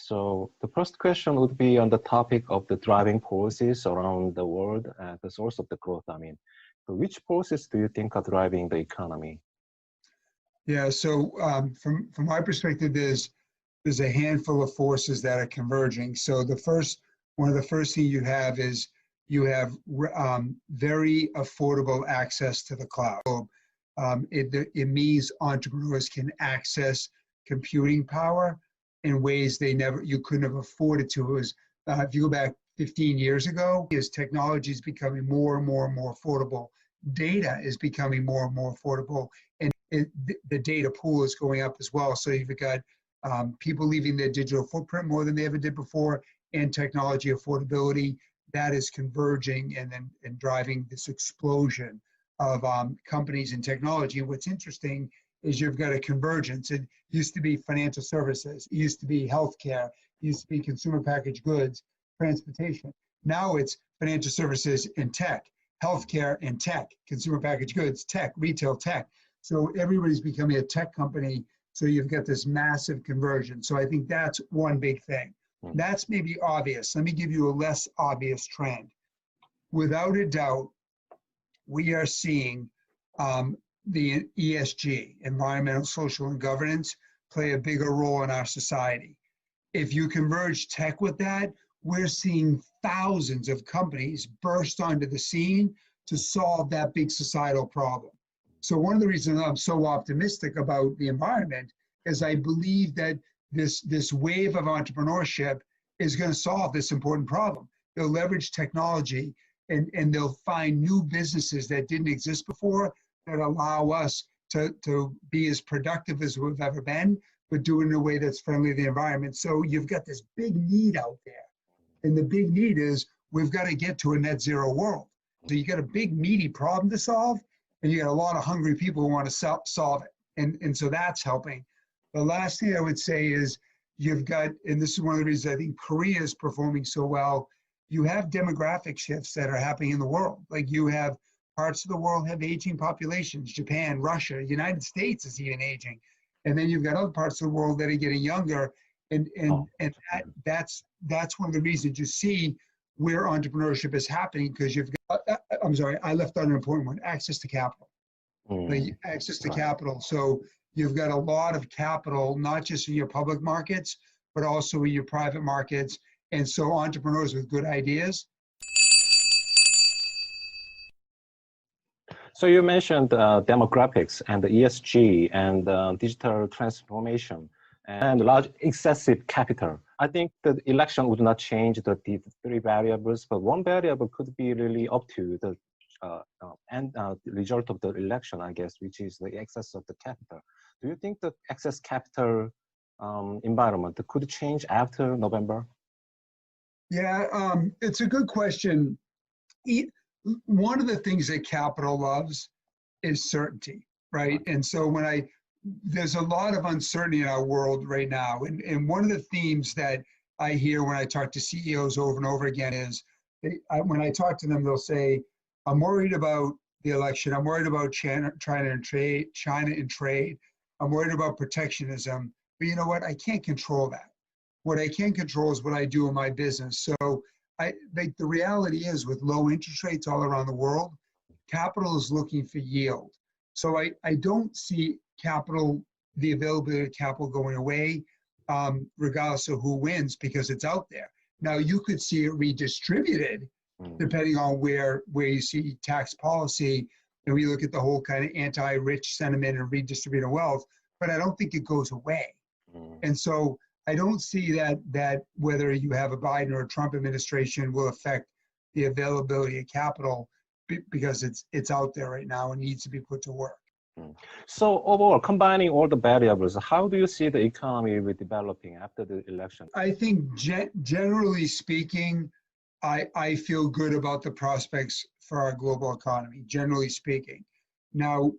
So the first question would be on the topic of the driving forces around the world, the source of the growth. So which forces do you think are driving the economy? Yeah, so from my perspective, there's a handful of forces that are converging. So one of the first things you have is you have very affordable access to the cloud. It means entrepreneurs can access computing power in ways you couldn't have afforded to. It was, if you go back 15 years ago, as technology is becoming more and more and more affordable, data is becoming more and more affordable, and the data pool is going up as well. So you've got people leaving their digital footprint more than they ever did before, and technology affordability that is converging and driving this explosion of companies and technology. And what's interesting is you've got a convergence. It used to be financial services, it used to be healthcare, it used to be consumer packaged goods, transportation. Now it's financial services and tech, healthcare and tech, consumer packaged goods, tech, retail tech. So everybody's becoming a tech company. So you've got this massive conversion. So I think that's one big thing. That's maybe obvious. Let me give you a less obvious trend. Without a doubt, we are seeing the ESG, environmental, social, and governance, play a bigger role in our society. If you converge tech with that, we're seeing thousands of companies burst onto the scene to solve that big societal problem. So one of the reasons I'm so optimistic about the environment is I believe that this wave of entrepreneurship is going to solve this important problem. They'll leverage technology and they'll find new businesses that didn't exist before that allow us to be as productive as we've ever been, but do it in a way that's friendly to the environment. So you've got this big need out there. And the big need is we've got to get to a net zero world. So you got a big meaty problem to solve, and you got a lot of hungry people who want to solve it. And so that's helping. The last thing I would say is you've got, and this is one of the reasons I think Korea is performing so well, you have demographic shifts that are happening in the world. Like you have parts of the world have aging populations, Japan, Russia, United States is even aging. And then you've got other parts of the world that are getting younger. And that's one of the reasons you see where entrepreneurship is happening, because you've got, I'm sorry, I left out an important one, access to capital. Like access to capital. So you've got a lot of capital, not just in your public markets, but also in your private markets. And so entrepreneurs with good ideas. So you mentioned demographics and the ESG and digital transformation and large excessive capital. I think the election would not change the three variables, but one variable could be really up to the result of the election, I guess, which is the excess of the capital. Do you think the excess capital environment could change after November? Yeah, it's a good question. One of the things that capital loves is certainty, right? And so there's a lot of uncertainty in our world right now. And one of the themes that I hear when I talk to CEOs over and over again is, when I talk to them, they'll say, I'm worried about the election. I'm worried about China and trade. I'm worried about protectionism. But you know what? I can't control that. What I can control is what I do in my business. So the reality is, with low interest rates all around the world, capital is looking for yield. So I don't see the availability of capital going away, regardless of who wins, because it's out there. Now, you could see it redistributed depending on where you see tax policy, and we look at the whole kind of anti-rich sentiment and redistributing wealth, but I don't think it goes away. And so I don't see that whether you have a Biden or a Trump administration will affect the availability of capital, because it's out there right now and needs to be put to work. So overall, combining all the variables, how do you see the economy developing after the election? I think generally speaking, I feel good about the prospects for our global economy, generally speaking. Now,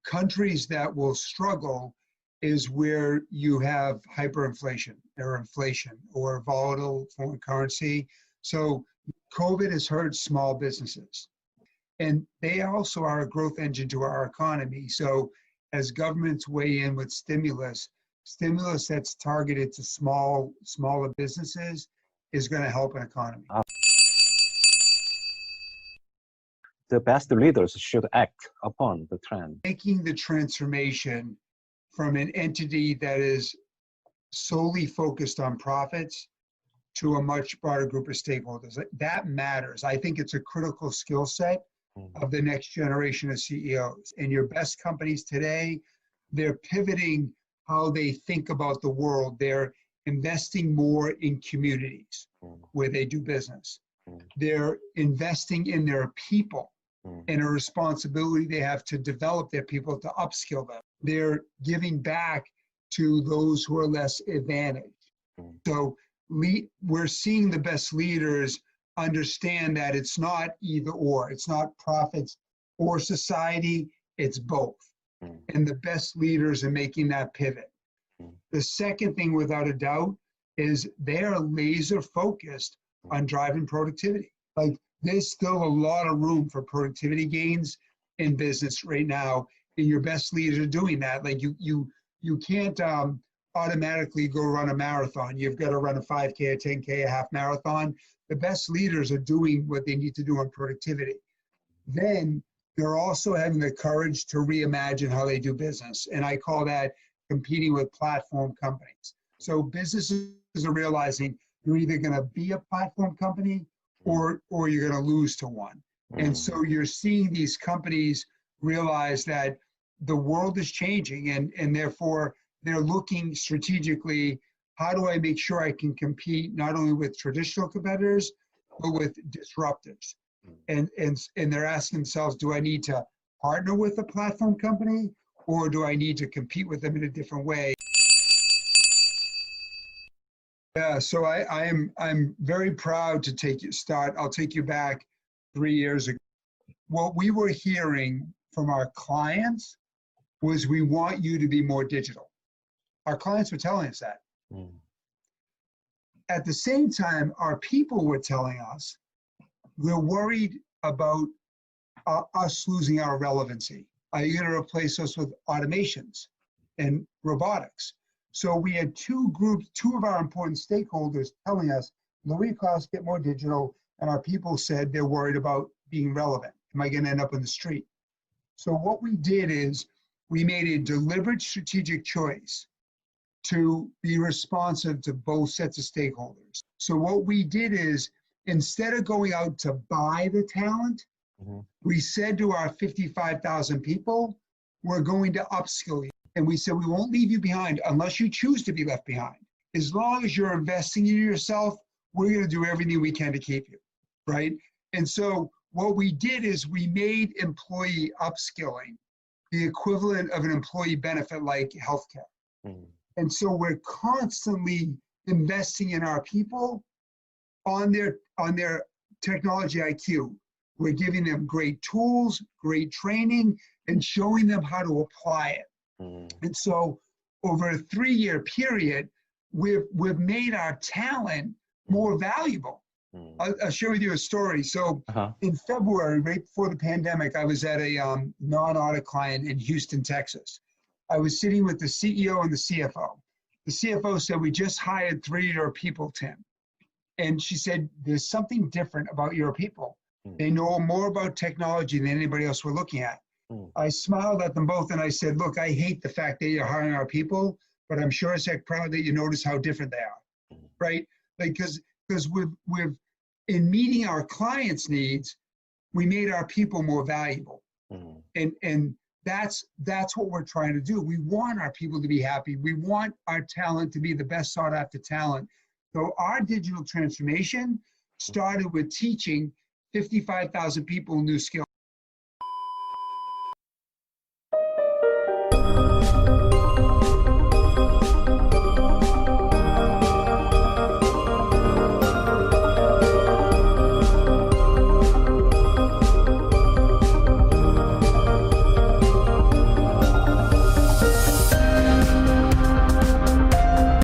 countries that will struggle is where you have hyperinflation or inflation or volatile foreign currency. So COVID has hurt small businesses, and they also are a growth engine to our economy. So as governments weigh in with stimulus, stimulus that's targeted to smaller businesses is going to help an economy. The best leaders should act upon the trend. Making the transformation from an entity that is solely focused on profits to a much broader group of stakeholders. That matters. I think it's a critical skill set of the next generation of CEOs. And your best companies today, they're pivoting how they think about the world. They're investing more in communities where they do business. They're investing in their people and a responsibility they have to develop their people, to upskill them. They're giving back to those who are less advantaged. So we're seeing the best leaders understand that it's not either or. It's not profits or society, it's both. And the best leaders are making that pivot. The second thing, without a doubt, is they are laser focused on driving productivity. Like, there's still a lot of room for productivity gains in business right now, and your best leaders are doing that. Like, you can't automatically go run a marathon. You've got to run a 5K, a 10K, a half marathon. The best leaders are doing what they need to do on productivity. Then they're also having the courage to reimagine how they do business. And I call that competing with platform companies. So businesses are realizing you're either going to be a platform company or you're going to lose to one. And so you're seeing these companies realize that the world is changing, and therefore they're looking strategically, how do I make sure I can compete not only with traditional competitors, but with disruptors? And they're asking themselves, do I need to partner with a platform company, or do I need to compete with them in a different way? Yeah, so I'm very proud to I'll take you back 3 years ago. What we were hearing from our clients was, we want you to be more digital. Our clients were telling us that. At the same time, our people were telling us, we're worried about us losing our relevancy. Are you going to replace us with automations and robotics? So we had two of our important stakeholders telling us, lower costs, get more digital, and our people said they're worried about being relevant. Am I going to end up in the street? So what we did is, we made a deliberate strategic choice to be responsive to both sets of stakeholders. So what we did is, instead of going out to buy the talent, we said to our 55,000 people, we're going to upskill you. And we said, we won't leave you behind unless you choose to be left behind. As long as you're investing in yourself, we're going to do everything we can to keep you, right? And so what we did is, we made employee upskilling the equivalent of an employee benefit like healthcare. And so we're constantly investing in our people on their technology IQ. We're giving them great tools, great training, and showing them how to apply it. And so over a 3-year period, we've made our talent more valuable. I'll share with you a story. So in February, right before the pandemic, I was at a non-audit client in Houston, Texas. I was sitting with the CEO and the CFO. The CFO said, we just hired 3 of your people, Tim. And she said, there's something different about your people. They know more about technology than anybody else we're looking at. I smiled at them both and I said, look, I hate the fact that you're hiring our people, but I'm sure as heck proud that you notice how different they are, right? Like, because we've in meeting our clients' needs, we made our people more valuable. And that's what we're trying to do. We want our people to be happy. We want our talent to be the best sought after talent. So our digital transformation started with teaching 55,000 people new skills.